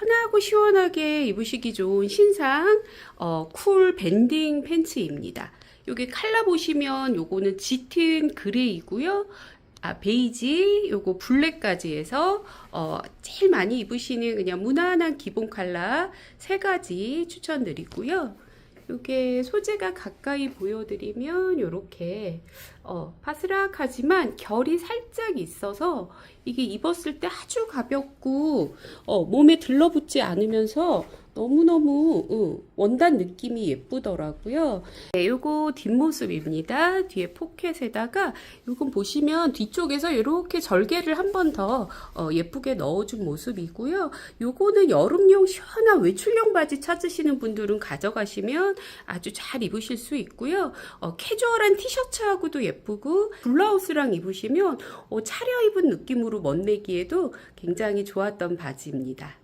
편하고 시원하게 입으시기 좋은 신상 쿨밴딩 팬츠입니다. 여기 컬러 보시면 요거는 짙은 그레이고요. 베이지, 요거 블랙까지 해서 제일 많이 입으시는 그냥 무난한 기본 컬러 3가지 추천드리고요. 요게 소재가 가까이 보여드리면 요렇게 바스락하지만 결이 살짝 있어서 이게 입었을 때 아주 가볍고 몸에 들러붙지 않으면서 너무너무 원단 느낌이 예쁘더라고요. 네, 요거 뒷모습입니다. 뒤에 포켓에다가 요건 보시면 뒤쪽에서 이렇게 절개를 한 번 더 예쁘게 넣어준 모습이고요. 요거는 여름용 시원한 외출용 바지 찾으시는 분들은 가져가시면 아주 잘 입으실 수 있고요. 캐주얼한 티셔츠하고도 예쁘고 블라우스랑 입으시면 차려입은 느낌으로 멋내기에도 굉장히 좋았던 바지입니다.